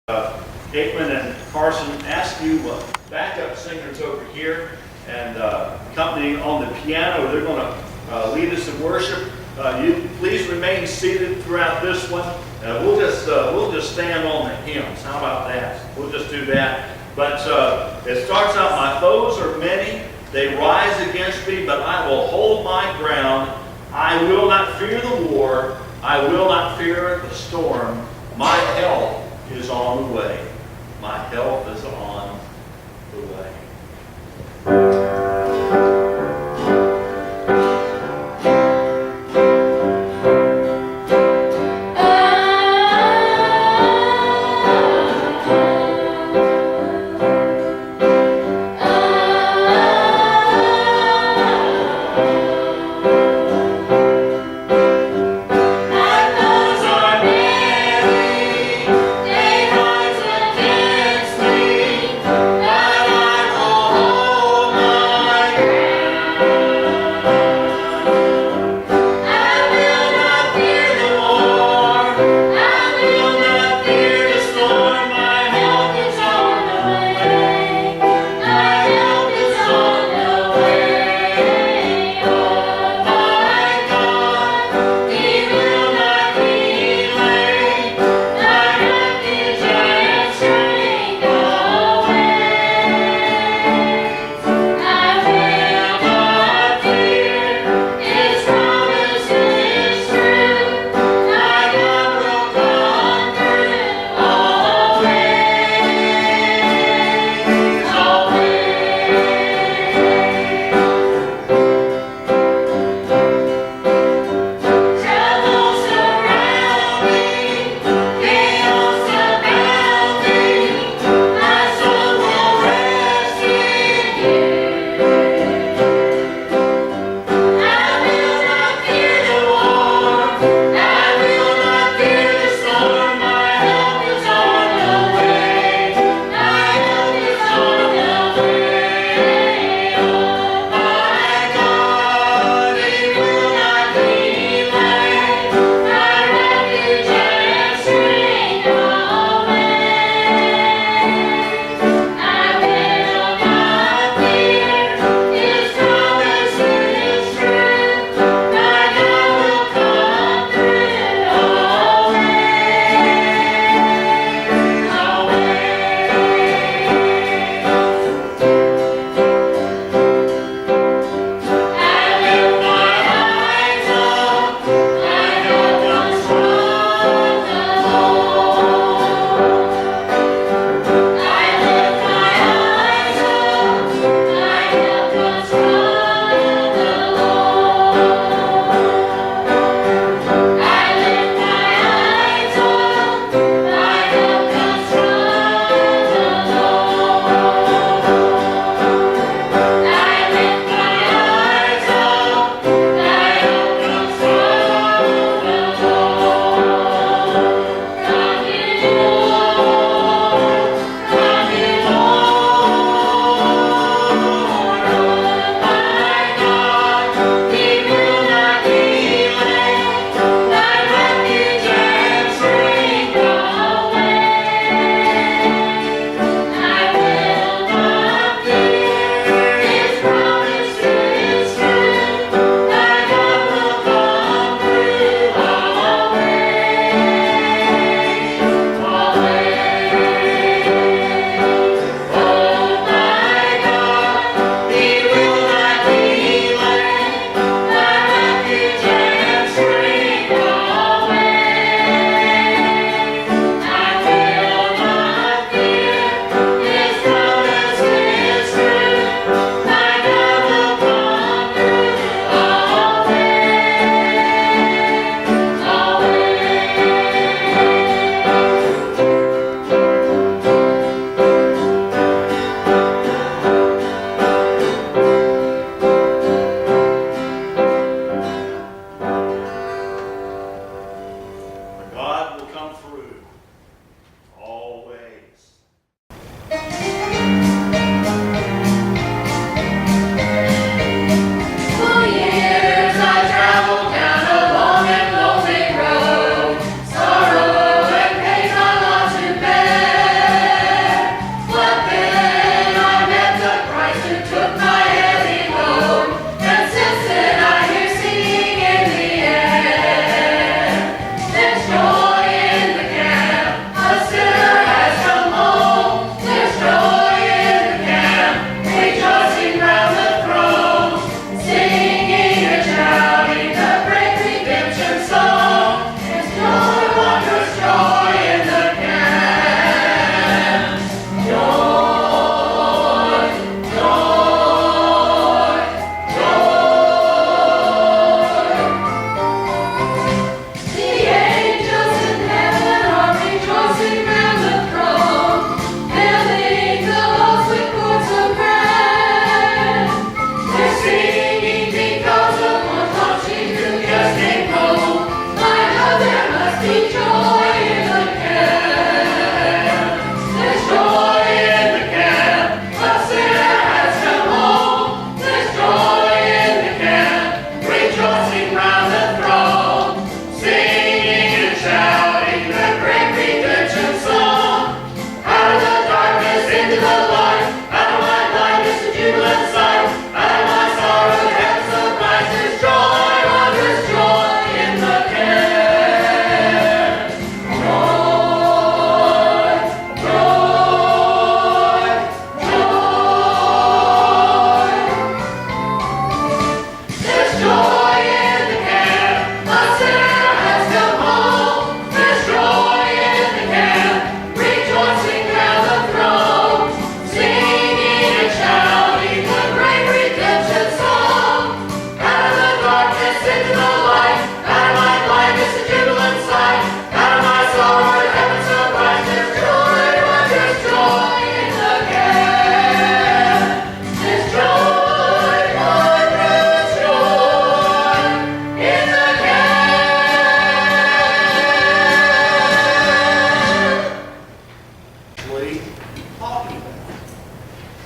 Aikman and Carson ask you backup singers over here and accompanying on the piano. They're going to lead us in worship. You please remain seated throughout this one. We'll just stand on the hymns. How about that? We'll just do that. But it starts out, my foes are many, they rise against me, but I will hold my ground. I will not fear the war. I will not fear the storm. My help is on the way. My help is on the way. They rise against me.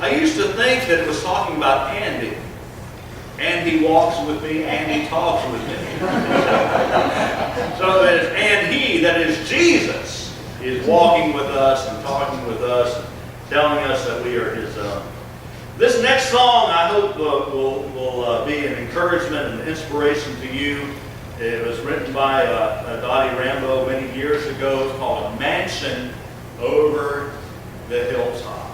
I used to think that it was talking about Andy. Andy walks with me, Andy talks with me. So that is, and he, that is Jesus, is walking with us and talking with us, and telling us that we are his own. This next song, I hope, will be an encouragement and inspiration to you. It was written by Dottie Rambo many years ago. It's called A Mansion Over the Hilltop.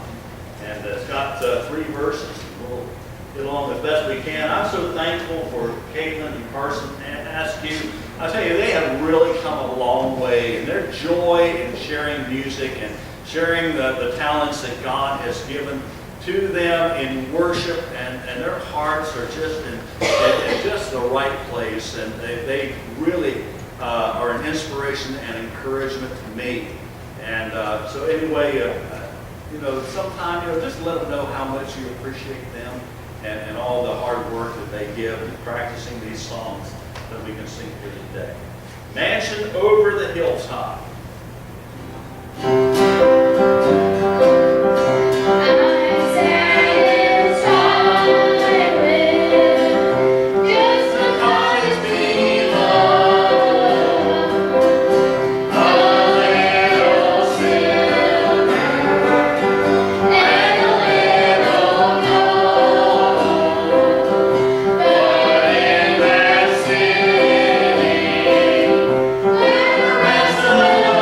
And it's got 3 verses. We'll get along as best we can. I'm so thankful for Caitlin and Carson and Askew. I tell you, they have really come a long way. And their joy in sharing music and sharing the talents that God has given to them in worship, and their hearts are just in just the right place. And they really are an inspiration and encouragement to me. And so anyway, sometime, just let them know how much you appreciate them and all the hard work that they give in practicing these songs that we can sing here today. Mansion Over the Hilltop. Rest of the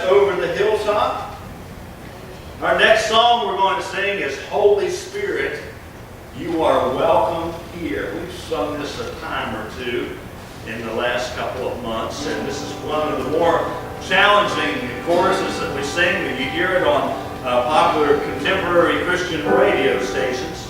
Over the Hilltop. Our next song we're going to sing is Holy Spirit, You Are Welcome Here. We've sung this a time or two in the last couple of months, and this is one of the more challenging choruses that we sing. You hear it on popular contemporary Christian radio stations.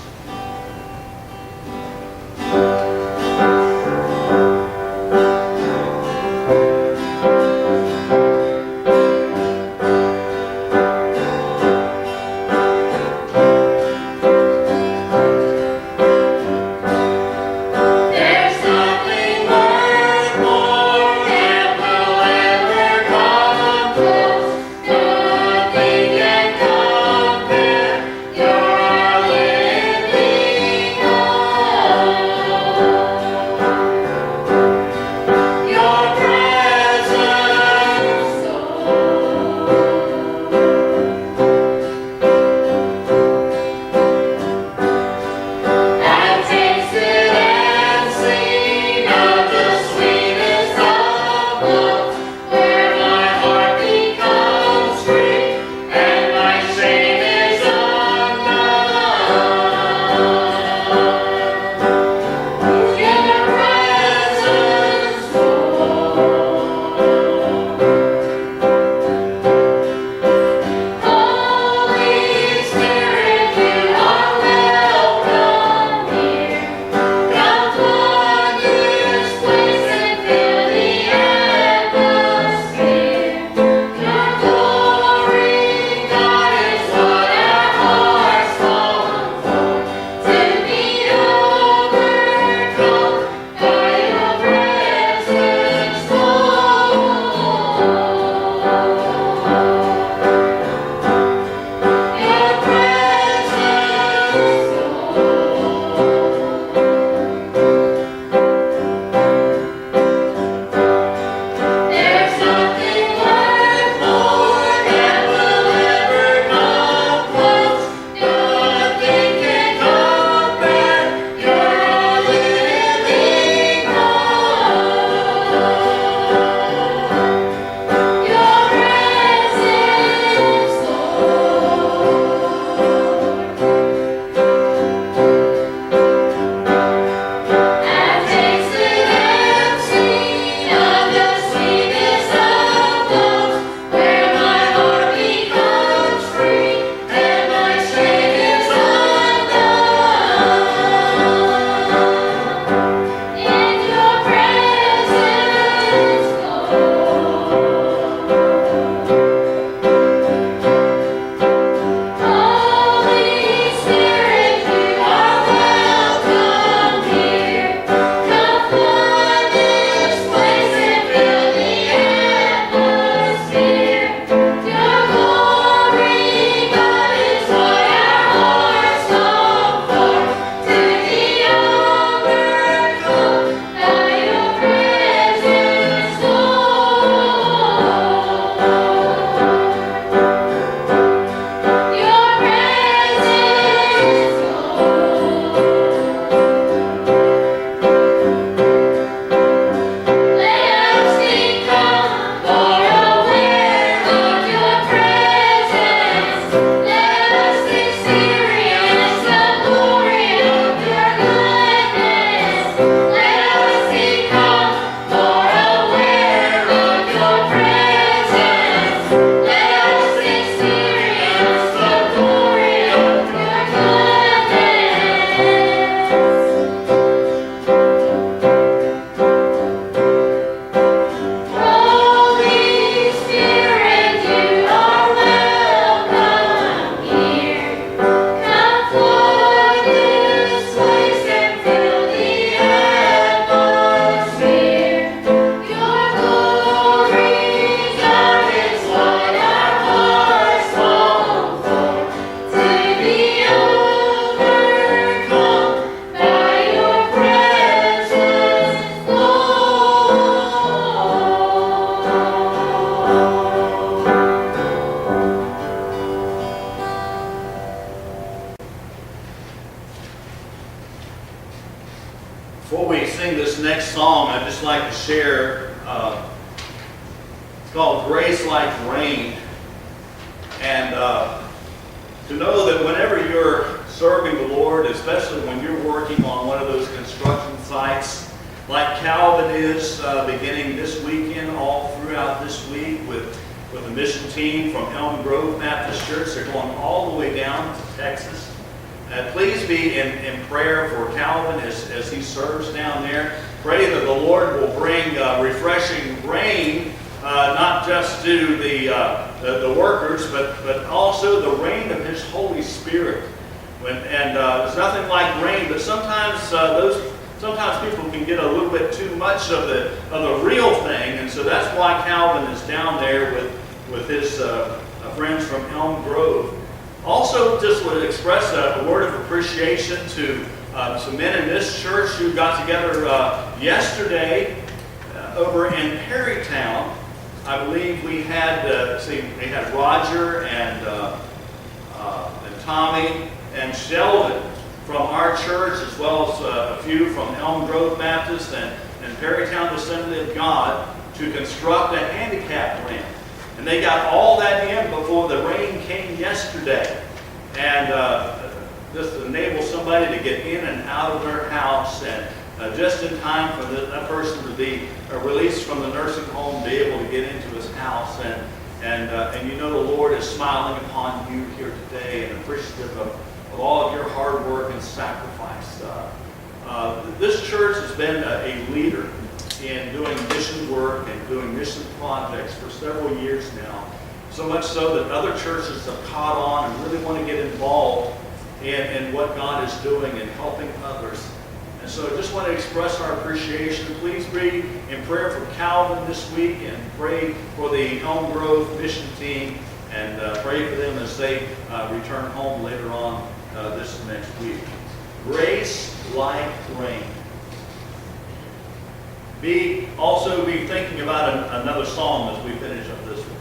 Before we sing this next song, I'd just like to share, it's called Grace Like Rain. And to know that whenever you're serving the Lord, especially when you're working on one of those construction sites, like Calvin is beginning this weekend, all throughout this week with a mission team from Elm Grove Baptist Church. They're going all the way down to Texas. Please be in prayer for Calvin as he serves down there. Pray that the Lord will bring refreshing rain, not just to the workers, but also the rain of His Holy Spirit. There's nothing like rain, but sometimes people can get a little bit too much of the real thing, and so that's why Calvin is down there with his friends from Elm Grove. Also, just would express a word of appreciation to some men in this church who got together yesterday over in Perrytown. I believe we had Roger and Tommy and Sheldon from our church, as well as a few from Elm Grove Baptist and Perrytown Assembly of God, to construct a handicap ramp. And they got all that in before the rain came yesterday. And just enable somebody to get in and out of their house, and just in time for that person to be released from the nursing home, be able to get into his house. And you know the Lord is smiling upon you here today and appreciative of all of your hard work and sacrifice. This church has been a leader in doing mission work and doing mission projects for several years now. So much so that other churches have caught on and really want to get involved in what God is doing and helping others. And so I just want to express our appreciation. Please be in prayer for Calvin this week, and pray for the Elm Grove mission team, and pray for them as they return home later on this next week. Grace like rain. Also be thinking about another psalm as we finish up this week.